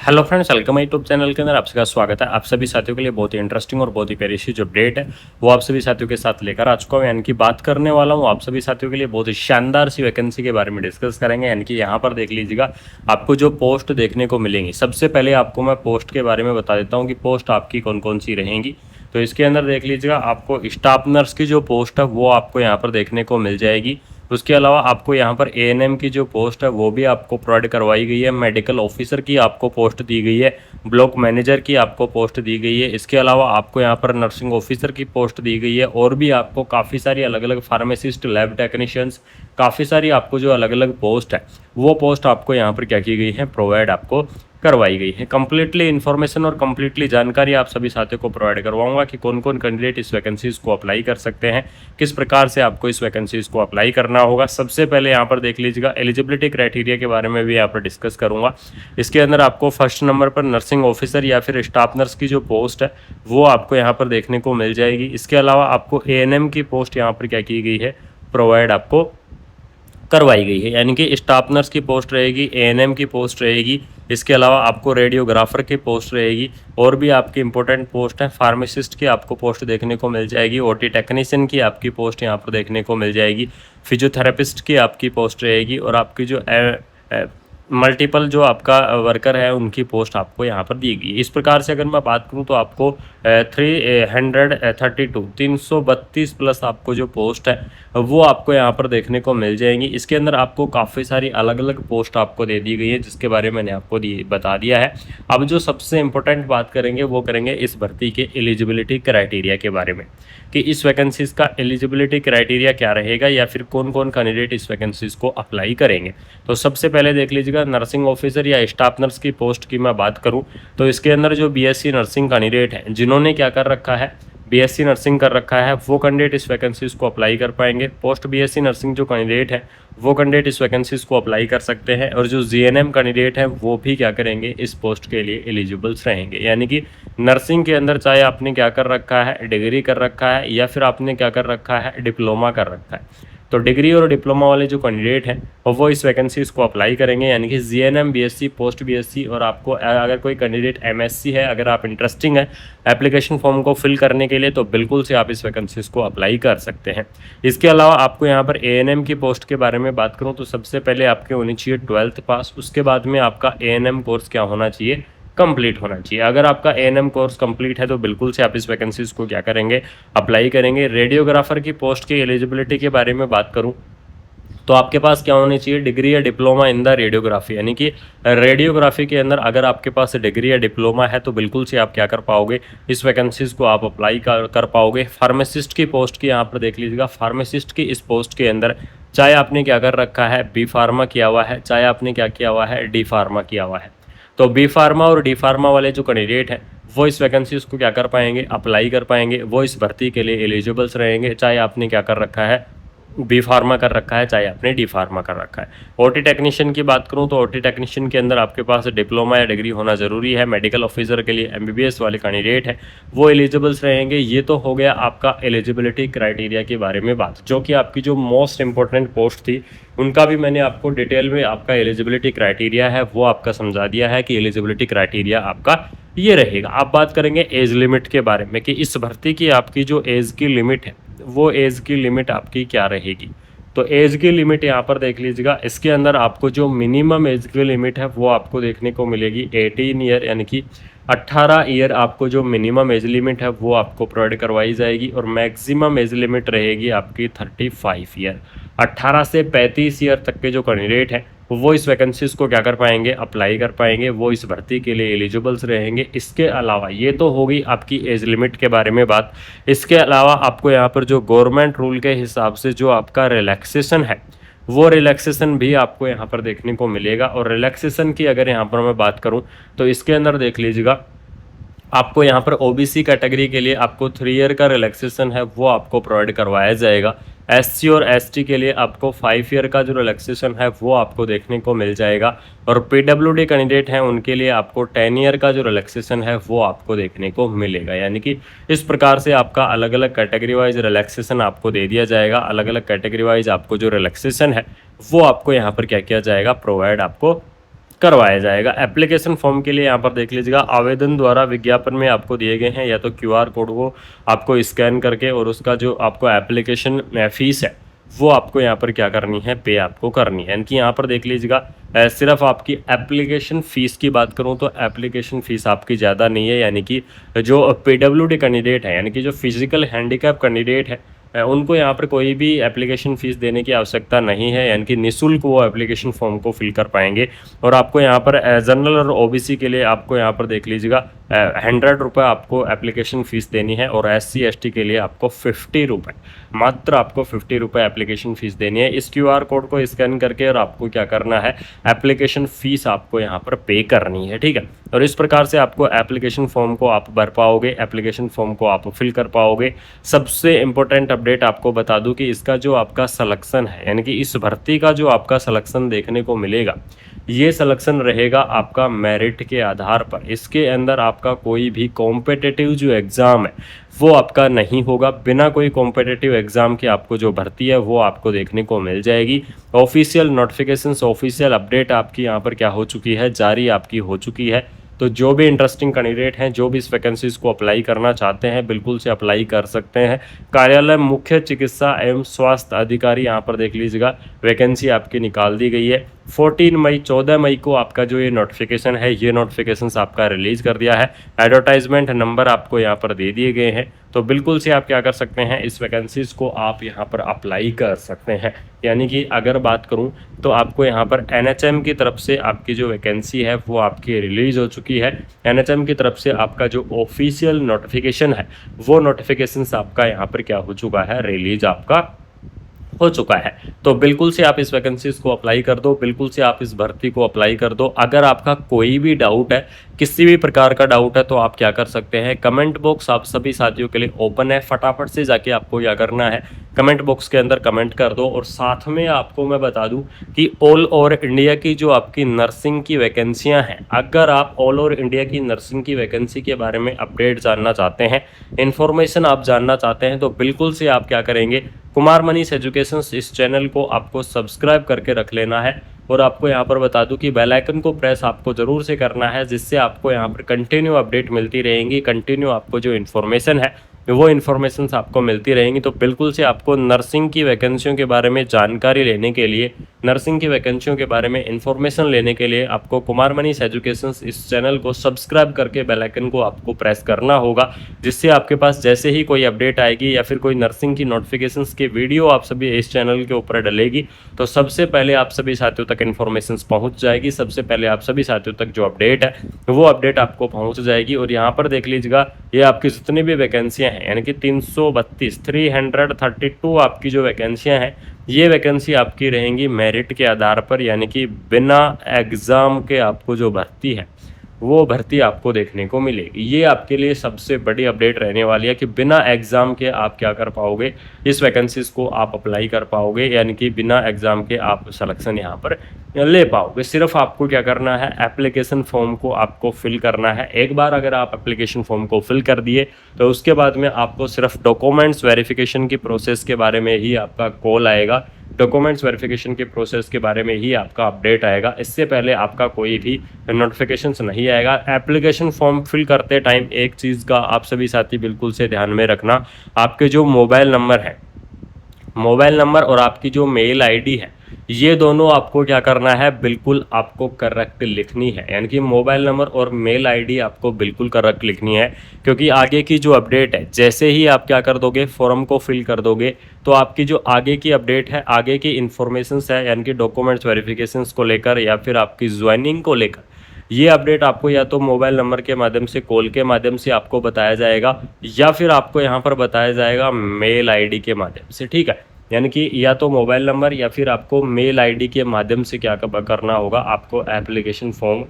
Hello friends, welcome YouTube channel के अंदर आप सबका स्वागत है। आप सभी साथियों के लिए बहुत ही इंटरेस्टिंग और बहुत ही प्यारी सी जो अपडेट है वो आप सभी साथियों के साथ लेकर आ चुका हूँ। यानी कि बात करने वाला हूँ आप सभी साथियों के लिए बहुत ही शानदार सी वैकेंसी के बारे में डिस्कस करेंगे। यानी कि यहाँ पर देख लीजिएगा, आपको जो पोस्ट देखने को मिलेंगी, सबसे पहले आपको मैं पोस्ट के बारे में बता देता हूँ कि पोस्ट आपकी कौन कौन सी रहेंगी। तो इसके अंदर देख लीजिएगा, आपको स्टाफ नर्स की जो पोस्ट है वो आपको यहाँ पर देखने को मिल जाएगी। उसके अलावा आपको यहाँ पर एएनएम की जो पोस्ट है वो भी आपको प्रोवाइड करवाई गई है। मेडिकल ऑफिसर की आपको पोस्ट दी गई है। ब्लॉक मैनेजर की आपको पोस्ट दी गई है। इसके अलावा आपको यहाँ पर नर्सिंग ऑफिसर की पोस्ट दी गई है। और भी आपको काफ़ी सारी अलग अलग फार्मासिस्ट, लैब टेक्नीशियंस, काफ़ी सारी आपको जो अलग अलग पोस्ट है वो पोस्ट आपको यहाँ पर क्या की गई है, प्रोवाइड आपको करवाई गई है। कंप्लीटली इन्फॉर्मेशन और कंप्लीटली जानकारी आप सभी साथियों को प्रोवाइड करवाऊंगा कि कौन कौन कैंडिडेट इस वैकेंसीज को अप्लाई कर सकते हैं, किस प्रकार से आपको इस वैकेंसीज को अप्लाई करना होगा। सबसे पहले यहाँ पर देख लीजिएगा, एलिजिबिलिटी क्राइटेरिया के बारे में भी यहाँ पर डिस्कस करूंगा। इसके अंदर आपको फर्स्ट नंबर पर नर्सिंग ऑफिसर या फिर स्टाफ नर्स की जो पोस्ट है वो आपको यहाँ पर देखने को मिल जाएगी। इसके अलावा आपको एएनएम की पोस्ट यहाँ पर क्या की गई है, प्रोवाइड आपको करवाई गई है। यानी कि स्टाफ नर्स की पोस्ट रहेगी, एएनएम की पोस्ट रहेगी। इसके अलावा आपको रेडियोग्राफर की पोस्ट रहेगी। और भी आपकी इंपॉर्टेंट पोस्ट है, फार्मासिस्ट की आपको पोस्ट देखने को मिल जाएगी। ओटी टेक्नीशियन की आपकी पोस्ट यहाँ पर देखने को मिल जाएगी। फिजियोथेरेपिस्ट की आपकी पोस्ट रहेगी। और आपकी जो मल्टीपल जो आपका वर्कर है उनकी पोस्ट आपको यहाँ पर दी गई। इस प्रकार से अगर मैं बात करूँ तो आपको 332 प्लस आपको जो पोस्ट है वो आपको यहाँ पर देखने को मिल जाएंगी। इसके अंदर आपको काफ़ी सारी अलग अलग पोस्ट आपको दे दी गई है, जिसके बारे में मैंने आपको बता दिया है। अब जो सबसे इम्पोर्टेंट बात करेंगे वो करेंगे इस भर्ती के एलिजिबिलिटी क्राइटेरिया के बारे में, कि इस वैकेंसीज का एलिजिबिलिटी क्राइटेरिया क्या रहेगा या फिर कौन कौन कैंडिडेट इस वैकेंसीज को अप्लाई करेंगे। तो सबसे पहले देख लीजिएगा, नर्सिंग ऑफिसर या स्टाफ नर्स की पोस्ट की मैं बात करूं तो इसके अंदर जो बीएससी नर्सिंग कैंडिडेट हैं, जिन्होंने क्या कर रखा है, बीएससी नर्सिंग कर रखा है, वो कैंडिडेट इस वैकेंसीज को अप्लाई कर पाएंगे। पोस्ट बीएससी नर्सिंग जो कैंडिडेट है वो कैंडिडेट इस वैकेंसीज को अप्लाई कर सकते हैं। और जो जीएनएम कैंडिडेट है वो भी क्या करेंगे, इस पोस्ट के लिए एलिजिबल्स रहेंगे। यानी कि नर्सिंग के अंदर चाहे आपने क्या कर रखा है, डिग्री कर रखा है, या फिर आपने क्या कर रखा है, डिप्लोमा कर रखा है, तो डिग्री और डिप्लोमा वाले जो कैंडिडेट हैं वो इस वैकेंसीज को अप्लाई करेंगे। यानी कि जीएनएम, बीएससी, पोस्ट बीएससी, और आपको अगर कोई कैंडिडेट एमएससी है, अगर आप इंटरेस्टिंग है एप्लीकेशन फॉर्म को फिल करने के लिए, तो बिल्कुल से आप इस वैकेंसीज को अप्लाई कर सकते हैं। इसके अलावा आपको यहाँ पर एएनएम की पोस्ट के बारे में बात करूँ तो सबसे पहले आपके होनी चाहिए 12th पास। उसके बाद में आपका एएनएम कोर्स क्या होना चाहिए, कंप्लीट होना चाहिए। अगर आपका एएनएम कोर्स कंप्लीट है तो बिल्कुल से आप इस वैकेंसीज को क्या करेंगे, अप्लाई करेंगे। रेडियोग्राफर की पोस्ट की एलिजिबिलिटी के बारे में बात करूं तो आपके पास क्या होनी चाहिए, डिग्री या डिप्लोमा इन द रेडियोग्राफी। यानी कि रेडियोग्राफी के अंदर अगर आपके पास डिग्री या डिप्लोमा है तो बिल्कुल से आप क्या कर पाओगे, इस वैकेंसीज को आप अप्लाई कर पाओगे। फार्मासिस्ट की पोस्ट की यहाँ पर देख लीजिएगा, फार्मासिस्ट की इस पोस्ट के अंदर चाहे आपने क्या कर रखा है, बी फार्मा किया हुआ है, चाहे आपने क्या किया हुआ है, डी फार्मा किया हुआ है, तो बी फार्मा और डी फार्मा वाले जो कैंडिडेट हैं वो इस वैकेंसीज को क्या कर पाएंगे, अप्लाई कर पाएंगे। वो इस भर्ती के लिए एलिजिबल्स रहेंगे, चाहे आपने क्या कर रखा है, बी फार्मा कर रखा है, चाहे आपने डी फार्मा कर रखा है। ओटी टेक्नीशियन की बात करूं तो ओटी टेक्नीशियन के अंदर आपके पास डिप्लोमा या डिग्री होना ज़रूरी है। मेडिकल ऑफिसर के लिए एमबीबीएस वाले कैंडिडेट हैं वो एलिजिबल्स रहेंगे। ये तो हो गया आपका एलिजिबिलिटी क्राइटेरिया के बारे में बात, जो कि आपकी जो मोस्ट इंपॉर्टेंट पोस्ट थी उनका भी मैंने आपको डिटेल में आपका एलिजिबिलिटी क्राइटेरिया है वो आपका समझा दिया है कि एलिजिबिलिटी क्राइटेरिया आपका ये रहेगा। आप बात करेंगे एज लिमिट के बारे में, कि इस भर्ती की आपकी जो एज की लिमिट है वो एज की लिमिट आपकी क्या रहेगी। तो एज की लिमिट यहाँ पर देख लीजिएगा, इसके अंदर आपको जो मिनिमम एज की लिमिट है वो आपको देखने को मिलेगी 18 ईयर, यानी कि 18 ईयर आपको जो मिनिमम एज लिमिट है वो आपको प्रोवाइड करवाई जाएगी। और मैक्सिमम एज लिमिट रहेगी आपकी 35 ईयर। 18 से 35 ईयर तक के जो कैंडिडेट हैं वो इस वैकेंसीज को क्या कर पाएंगे, अप्लाई कर पाएंगे, वो इस भर्ती के लिए एलिजिबल्स रहेंगे। इसके अलावा ये तो होगी आपकी एज लिमिट के बारे में बात। इसके अलावा आपको यहाँ पर जो गवर्नमेंट रूल के हिसाब से जो आपका रिलैक्सेशन है वो रिलैक्सेशन भी आपको यहाँ पर देखने को मिलेगा। और रिलैक्सेशन की अगर यहाँ पर मैं बात करूँ तो इसके अंदर देख लीजिएगा, आपको यहाँ पर ओबीसी कैटेगरी के लिए आपको 3 ईयर का रिलैक्सेशन है वो आपको प्रोवाइड करवाया जाएगा। एससी और एसटी के लिए आपको 5 ईयर का जो रिलैक्सेशन है वो आपको देखने को मिल जाएगा। और पीडब्ल्यूडी कैंडिडेट हैं उनके लिए आपको 10 ईयर का जो रिलैक्सेशन है वो आपको देखने को मिलेगा। यानी कि इस प्रकार से आपका अलग अलग कैटेगरी वाइज रिलैक्सेशन आपको दे दिया जाएगा। अलग अलग कैटेगरी वाइज आपको जो रिलैक्सेशन है वो आपको यहाँ पर क्या किया जाएगा, प्रोवाइड आपको करवाया जाएगा। एप्लीकेशन फॉर्म के लिए यहाँ पर देख लीजिएगा, आवेदन द्वारा विज्ञापन में आपको दिए गए हैं या तो क्यूआर कोड को आपको स्कैन करके और उसका जो आपको एप्लीकेशन फीस है वो आपको यहाँ पर क्या करनी है, पे आपको करनी है। यानी कि यहाँ पर देख लीजिएगा सिर्फ आपकी एप्लीकेशन फ़ीस की बात करूँ तो एप्लीकेशन फ़ीस आपकी ज़्यादा नहीं है। यानी कि जो पीडब्ल्यूडी कैंडिडेट है, यानी कि जो फिजिकल हैंडीकैप कैंडिडेट है, उनको यहाँ पर कोई भी एप्लीकेशन फ़ीस देने की आवश्यकता नहीं है। यानी कि निःशुल्क वो एप्लीकेशन फॉर्म को फिल कर पाएंगे। और आपको यहाँ पर जनरल और ओबीसी के लिए आपको यहाँ पर देख लीजिएगा 100 रुपये आपको एप्लीकेशन फ़ीस देनी है और SC ST के लिए आपको 50 रुपये, मात्र आपको 50 रुपये एप्लीकेशन फ़ीस देनी है। इस QR कोड को स्कैन करके और आपको क्या करना है, एप्लीकेशन फ़ीस आपको यहाँ पर पे करनी है, ठीक है। और इस प्रकार से आपको एप्लीकेशन फॉर्म को आप भर पाओगे, एप्लीकेशन फॉर्म को आप फिल कर पाओगे। सबसे इम्पोर्टेंट अपडेट आपको बता दूं कि इसका जो आपका सलेक्शन है, यानी कि इस भर्ती का जो आपका सलेक्शन देखने को मिलेगा, ये सलेक्शन रहेगा आपका मेरिट के आधार पर। इसके अंदर आपका कोई भी कॉम्पिटिटिव जो एग्ज़ाम है वो आपका नहीं होगा। बिना कोई कॉम्पिटिटिव एग्ज़ाम के आपको जो भर्ती है वो आपको देखने को मिल जाएगी। ऑफिशियल नोटिफिकेशंस, ऑफिशियल अपडेट आपकी यहाँ पर क्या हो चुकी है, जारी आपकी हो चुकी है। तो जो भी इंटरेस्टिंग कैंडिडेट हैं, जो भी इस वैकेंसीज को अप्लाई करना चाहते हैं, बिल्कुल से अप्लाई कर सकते हैं। कार्यालय मुख्य चिकित्सा एवं स्वास्थ्य अधिकारी, यहाँ पर देख लीजिएगा वैकेंसी आपकी निकाल दी गई है। 14 मई को आपका जो ये नोटिफिकेशन है, ये नोटिफिकेशंस आपका रिलीज़ कर दिया है। एडवर्टाइजमेंट नंबर आपको यहाँ पर दे दिए गए हैं। तो बिल्कुल से आप क्या कर सकते हैं, इस वैकेंसीज़ को आप यहाँ पर अप्लाई कर सकते हैं। यानी कि अगर बात करूँ तो आपको यहाँ पर NHM की तरफ से आपकी जो वैकेंसी है वो आपकी रिलीज़ हो चुकी है। NHM की तरफ से आपका जो ऑफिशियल नोटिफिकेशन है वो नोटिफिकेशंस आपका यहाँ पर क्या हो चुका है, रिलीज आपका हो चुका है। तो बिल्कुल से आप इस वैकेंसीज को अप्लाई कर दो, बिल्कुल से आप इस भर्ती को अप्लाई कर दो। अगर आपका कोई भी डाउट है, किसी भी प्रकार का डाउट है, तो आप क्या कर सकते हैं, कमेंट बॉक्स आप सभी साथियों के लिए ओपन है। फटाफट से जाके आपको क्या करना है, कमेंट बॉक्स के अंदर कमेंट कर दो। और साथ में आपको मैं बता दूं कि ऑल ओवर इंडिया की जो आपकी नर्सिंग की वैकेंसियां हैं, अगर आप ऑल ओवर इंडिया की नर्सिंग की वैकेंसी के बारे में अपडेट जानना चाहते हैं, इन्फॉर्मेशन आप जानना चाहते हैं, तो बिल्कुल से आप क्या करेंगे, कुमार मनीष एजुकेशन इस चैनल को आपको सब्सक्राइब करके रख लेना है। और आपको यहाँ पर बता दूं कि बेल आइकन को प्रेस आपको ज़रूर से करना है, जिससे आपको यहाँ पर कंटिन्यू अपडेट मिलती रहेंगी। कंटिन्यू आपको जो इन्फॉर्मेशन है वो इन्फॉर्मेशंस आपको मिलती रहेंगी। तो बिल्कुल से आपको नर्सिंग की वैकेंसियों के बारे में जानकारी लेने के लिए, नर्सिंग की वैकेंसियों के बारे में इन्फॉर्मेशन लेने के लिए आपको कुमार मनीष एजुकेशन इस चैनल को सब्सक्राइब करके बेल आइकन को आपको प्रेस करना होगा, जिससे आपके पास जैसे ही कोई अपडेट आएगी या फिर कोई नर्सिंग की नोटिफिकेशंस की वीडियो आप सभी इस चैनल के ऊपर डलेगी, तो सबसे पहले आप सभी साथियों तक इन्फॉर्मेशन पहुँच जाएगी। सबसे पहले आप सभी साथियों तक जो अपडेट है वो अपडेट आपको पहुँच जाएगी। और यहाँ पर देख लीजिएगा, ये आपकी जितनी भी वैकेंसियाँ हैं, यानी कि 332 आपकी जो वैकेंसियां हैं, ये वैकेंसी आपकी रहेंगी मेरिट के आधार पर। यानी कि बिना एग्ज़ाम के आपको जो भर्ती है वो भर्ती आपको देखने को मिलेगी। ये आपके लिए सबसे बड़ी अपडेट रहने वाली है कि बिना एग्ज़ाम के आप क्या कर पाओगे, इस वैकेंसीज़ को आप अप्लाई कर पाओगे। यानी कि बिना एग्ज़ाम के आप सिलेक्शन यहाँ पर ले पाओगे। सिर्फ आपको क्या करना है, एप्लीकेशन फॉर्म को आपको फिल करना है। एक बार अगर आप एप्लीकेशन फॉर्म को फिल कर दिए तो उसके बाद में आपको सिर्फ डॉक्यूमेंट्स वेरिफिकेशन की प्रोसेस के बारे में ही आपका कॉल आएगा। डॉक्यूमेंट्स वेरिफिकेशन के प्रोसेस के बारे में ही आपका अपडेट आएगा। इससे पहले आपका कोई भी नोटिफिकेशंस नहीं आएगा। एप्लीकेशन फॉर्म फिल करते टाइम एक चीज़ का आप सभी साथी बिल्कुल से ध्यान में रखना, आपके जो मोबाइल नंबर है, मोबाइल नंबर और आपकी जो मेल आईडी है, ये दोनों आपको क्या करना है, बिल्कुल आपको करेक्ट लिखनी है। यानी कि मोबाइल नंबर और मेल आईडी आपको बिल्कुल करेक्ट लिखनी है, क्योंकि आगे की जो अपडेट है, जैसे ही आप क्या कर दोगे, फॉर्म को फिल कर दोगे, तो आपकी जो आगे की अपडेट है, आगे की इन्फॉर्मेशंस है, यानी कि डॉक्यूमेंट्स वेरिफिकेशंस को लेकर या फिर आपकी ज्वाइनिंग को लेकर, ये अपडेट आपको या तो मोबाइल नंबर के माध्यम से, कॉल के माध्यम से आपको बताया जाएगा, या फिर आपको यहाँ पर बताया जाएगा मेल आईडी के माध्यम से। ठीक है, यानी कि या तो मोबाइल नंबर या फिर आपको मेल आईडी के माध्यम से क्या करना होगा, आपको एप्लीकेशन फॉर्म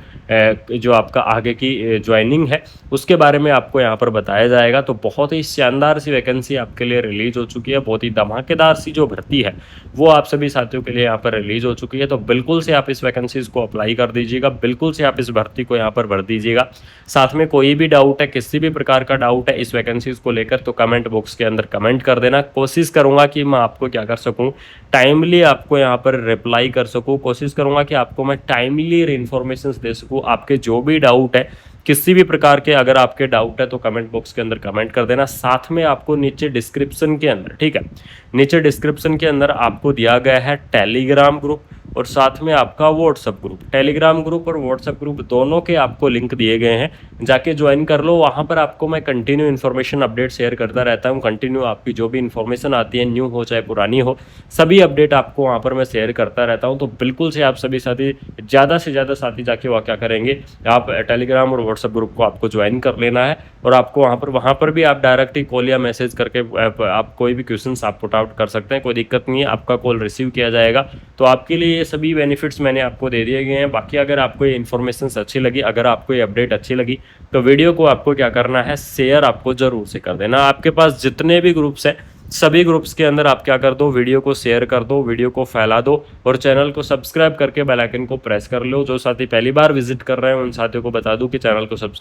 जो आपका आगे की ज्वाइनिंग है उसके बारे में आपको यहाँ पर बताया जाएगा। तो बहुत ही शानदार सी वैकेंसी आपके लिए रिलीज़ हो चुकी है। बहुत ही धमाकेदार सी जो भर्ती है वो आप सभी साथियों के लिए यहाँ पर रिलीज़ हो चुकी है। तो बिल्कुल से आप इस वैकेंसीज़ को अप्लाई कर दीजिएगा, बिल्कुल से आप इस भर्ती को यहाँ पर भर दीजिएगा। साथ में कोई भी डाउट है, किसी भी प्रकार का डाउट है इस वैकेंसीज़ को लेकर, तो कमेंट बॉक्स के अंदर कमेंट कर देना। कोशिश करूँगा कि मैं आपको आपको क्या कर सकूँ, टाइमली आपको यहाँ पर रिप्लाई कर सकूँ। कोशिश करूँगा कि आपको मैं टाइमली इन्फॉर्मेशन दे सकूँ। आपके जो भी डाउट है, किसी भी प्रकार के अगर आपके डाउट है तो कमेंट बॉक्स के अंदर कमेंट कर देना। साथ में आपको नीचे डिस्क्रिप्शन के अंदर, ठीक है, नीचे डिस्क्रिप्शन के अंदर आपको दिया गया है टेलीग्राम ग्रुप और साथ में आपका व्हाट्सएप ग्रुप। टेलीग्राम ग्रुप और व्हाट्सएप ग्रुप दोनों के आपको लिंक दिए गए हैं, जाके ज्वाइन कर लो। वहाँ पर आपको मैं कंटिन्यू इन्फॉर्मेशन अपडेट शेयर करता रहता हूँ। कंटिन्यू आपकी जो भी इन्फॉर्मेशन आती है, न्यू हो चाहे पुरानी हो, सभी अपडेट आपको वहाँ पर मैं शेयर करता रहता हूँ। तो बिल्कुल से आप सभी साथी, ज़्यादा से ज़्यादा साथी जाके वहाँ क्या करेंगे, आप टेलीग्राम और व्हाट्सएप ग्रुप को आपको ज्वाइन कर लेना है। और आपको वहाँ पर भी आप डायरेक्ट ही कॉल या मैसेज करके आप कोई भी क्वेश्चंस आप पुट आउट कर सकते हैं। कोई दिक्कत नहीं है, आपका कॉल रिसीव किया जाएगा। तो आपके लिए ये सभी बेनिफिट्स मैंने आपको दे दिए गए हैं। बाकी अगर आपको ये इन्फॉर्मेशन अच्छी लगी, अगर आपको ये अपडेट अच्छी लगी, तो वीडियो को आपको क्या करना है, शेयर आपको जरूर से कर देना। आपके पास जितने भी ग्रुप्स हैं, सभी ग्रुप्स के अंदर आप क्या कर दो, वीडियो को शेयर कर दो, वीडियो को फैला दो और चैनल को सब्सक्राइब करके बेल आइकन को प्रेस कर लो। जो साथी पहली बार विजिट कर रहे हैं उन साथियों को बता दूं कि चैनल को सब्सक्राइब